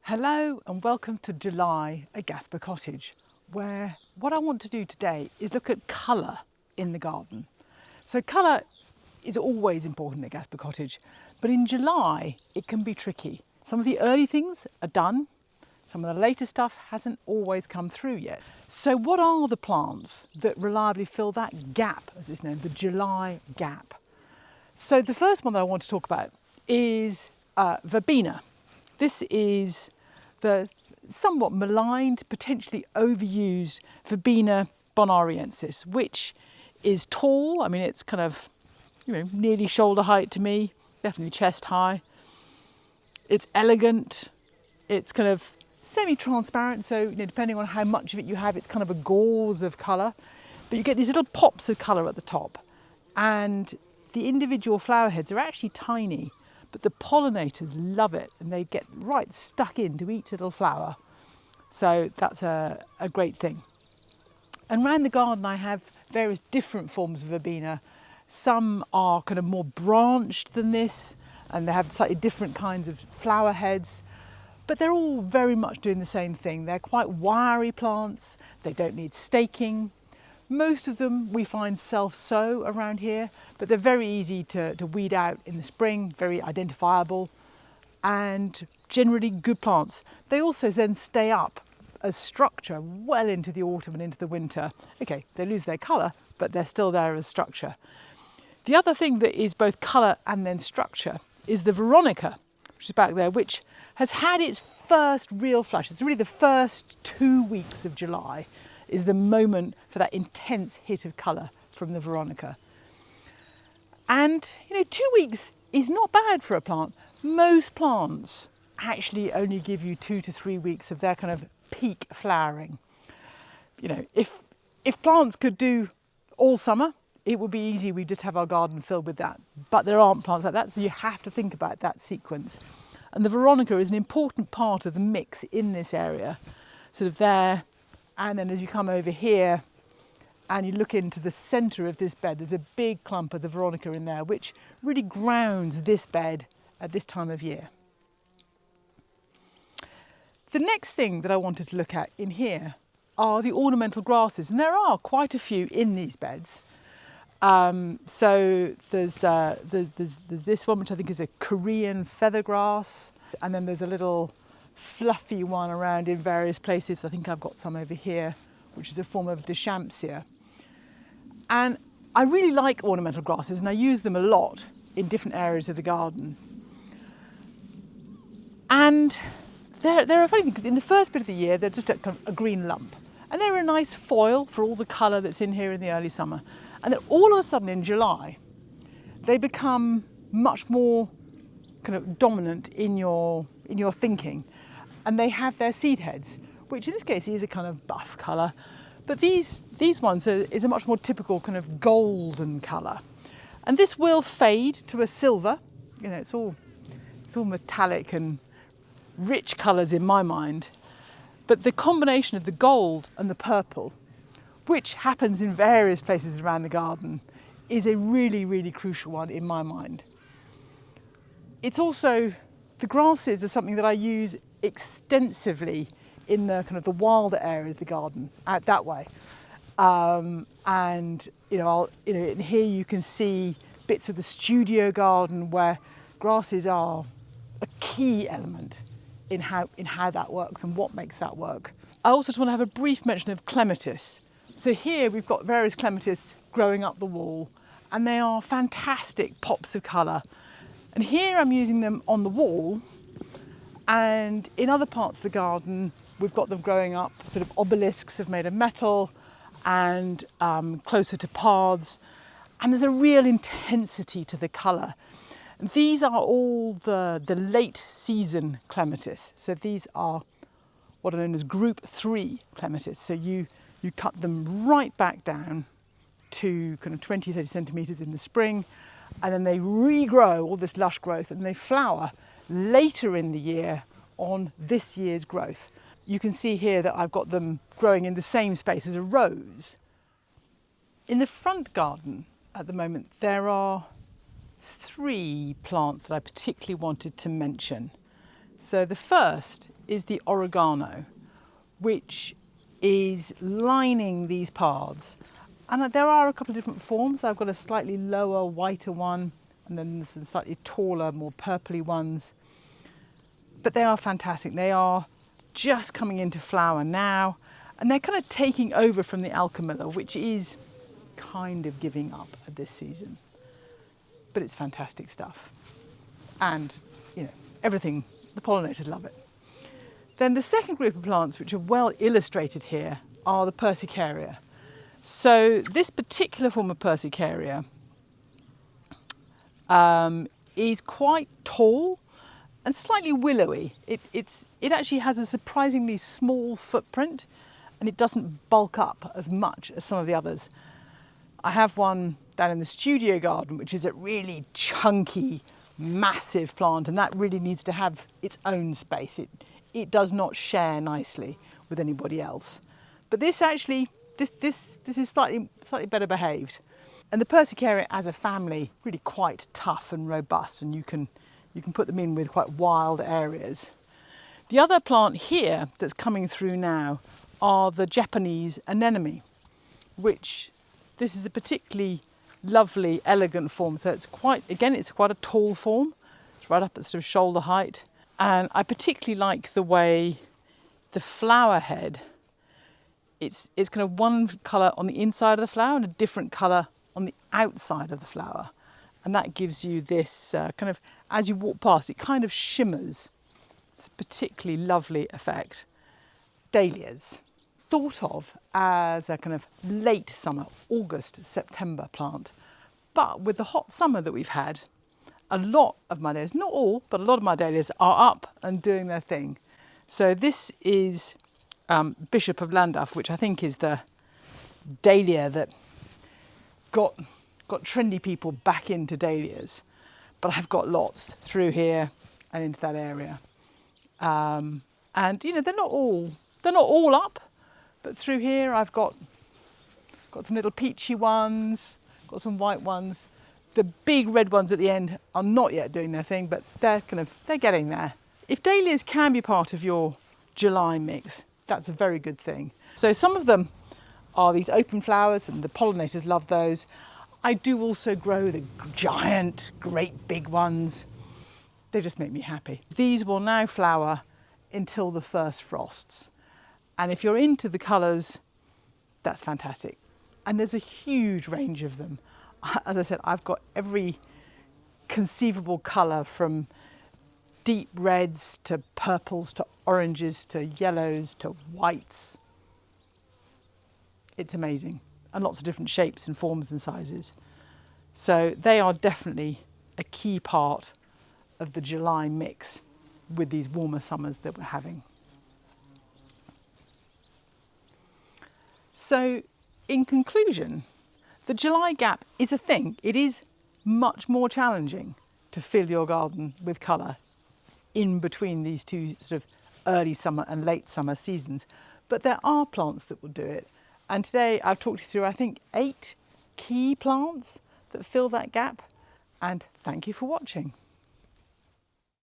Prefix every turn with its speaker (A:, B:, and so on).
A: Hello and welcome to July at Gasper Cottage, where what I want to do today is look at colour in the garden. So colour is always important at Gasper Cottage, but in July it can be tricky. Some of the early things are done, some of the later stuff hasn't always come through yet. So what are the plants that reliably fill that gap, as it's known, the July gap? So the first one that I want to talk about is Verbena. This is the somewhat maligned, potentially overused Verbena Bonariensis, which is tall. I mean, it's kind of, nearly shoulder height to me, definitely chest high. It's elegant. It's kind of semi-transparent, so depending on how much of it you have, it's kind of a gauze of colour. But you get these little pops of colour at the top, and the individual flower heads are actually tiny. But the pollinators love it and they get right stuck into each little flower. So that's a great thing. And around the garden I have various different forms of Verbena. Some are kind of more branched than this and they have slightly different kinds of flower heads. But they're all very much doing the same thing. They're quite wiry plants. They don't need staking. Most of them we find self-sow around here, but they're very easy to weed out in the spring, very identifiable, and generally good plants. They also then stay up as structure well into the autumn and into the winter. Okay, they lose their colour, but they're still there as structure. The other thing that is both colour and then structure is the Veronica, which is back there, which has had its first real flush. It's really the first 2 weeks of July is the moment for that intense hit of colour from the Veronica. And 2 weeks is not bad for a plant. Most plants actually only give you 2 to 3 weeks of their kind of peak flowering. If plants could do all summer, it would be easy. We just have our garden filled with that. But there aren't plants like that, so you have to think about that sequence. And the Veronica is an important part of the mix in this area, sort of there. And then as you come over here and you look into the centre of this bed, there's a big clump of the Veronica in there, which really grounds this bed at this time of year. The next thing that I wanted to look at in here are the ornamental grasses, and there are quite a few in these beds. So there's this one, which I think is a Korean feathergrass, and then there's a little fluffy one around in various places. I think I've got some over here, which is a form of Deschampsia. And I really like ornamental grasses and I use them a lot in different areas of the garden. And they're a funny thing, because in the first bit of the year they're just a green lump, and they're a nice foil for all the colour that's in here in the early summer. And then all of a sudden in July they become much more kind of dominant in your thinking. And they have their seed heads, which in this case is a kind of buff colour. But these ones is a much more typical kind of golden colour. And this will fade to a silver. It's all metallic and rich colours in my mind. But the combination of the gold and the purple, which happens in various places around the garden, is a really, really crucial one in my mind. It's also, the grasses are something that I use extensively in the kind of the wilder areas of the garden, out that way. And in here you can see bits of the studio garden where grasses are a key element in how that works and what makes that work. I also just want to have a brief mention of Clematis. So here we've got various Clematis growing up the wall, and they are fantastic pops of colour. And here I'm using them on the wall, and in other parts of the garden we've got them growing up sort of obelisks of made of metal and closer to paths, and there's a real intensity to the colour. And these are all the late season Clematis. So these are what are known as group 3 Clematis. So you cut them right back down to kind of 20-30 centimetres in the spring, and then they regrow all this lush growth and they flower later in the year on this year's growth. You can see here that I've got them growing in the same space as a rose. In the front garden at the moment there are 3 plants that I particularly wanted to mention. So the first is the oregano, which is lining these paths. And there are a couple of different forms. I've got a slightly lower, whiter one, and then some slightly taller, more purpley ones. But they are fantastic. They are just coming into flower now, and they're kind of taking over from the alchemilla, which is kind of giving up at this season. But it's fantastic stuff. And, you know, everything, the pollinators love it. Then the second group of plants, which are well illustrated here, are the Persicaria. So this particular form of Persicaria is quite tall and slightly willowy. It actually has a surprisingly small footprint, and it doesn't bulk up as much as some of the others. I have one down in the studio garden, which is a really chunky, massive plant, and that really needs to have its own space. It does not share nicely with anybody else. But this actually, this is slightly better behaved. And the Persicaria as a family, really quite tough and robust, and you can put them in with quite wild areas. The other plant here that's coming through now are the Japanese anemone, which this is a particularly lovely, elegant form. So it's quite a tall form. It's right up at sort of shoulder height. And I particularly like the way the flower head, it's kind of one colour on the inside of the flower and a different colour on the outside of the flower. And that gives you this kind of, as you walk past, it kind of shimmers. It's a particularly lovely effect. Dahlias, thought of as a kind of late summer, August, September plant. But with the hot summer that we've had, a lot of my dahlias, not all, but a lot of my dahlias are up and doing their thing. So this is Bishop of Llandaff, which I think is the dahlia that got trendy people back into dahlias. But I've got lots through here and into that area. And you know, they're not all up, but through here I've got some little peachy ones, got some white ones. The big red ones at the end are not yet doing their thing, but they're getting there. If dahlias can be part of your July mix, that's a very good thing. So some of them are these open flowers, and the pollinators love those. I do also grow the giant, great big ones. They just make me happy. These will now flower until the first frosts. And if you're into the colours, that's fantastic. And there's a huge range of them. As I said, I've got every conceivable colour, from deep reds to purples to oranges to yellows to whites. It's amazing, and lots of different shapes and forms and sizes. So they are definitely a key part of the July mix with these warmer summers that we're having. So in conclusion, the July gap is a thing. It is much more challenging to fill your garden with colour in between these two sort of early summer and late summer seasons. But there are plants that will do it. And today I've talked you through, I think, 8 key plants that fill that gap. And thank you for watching.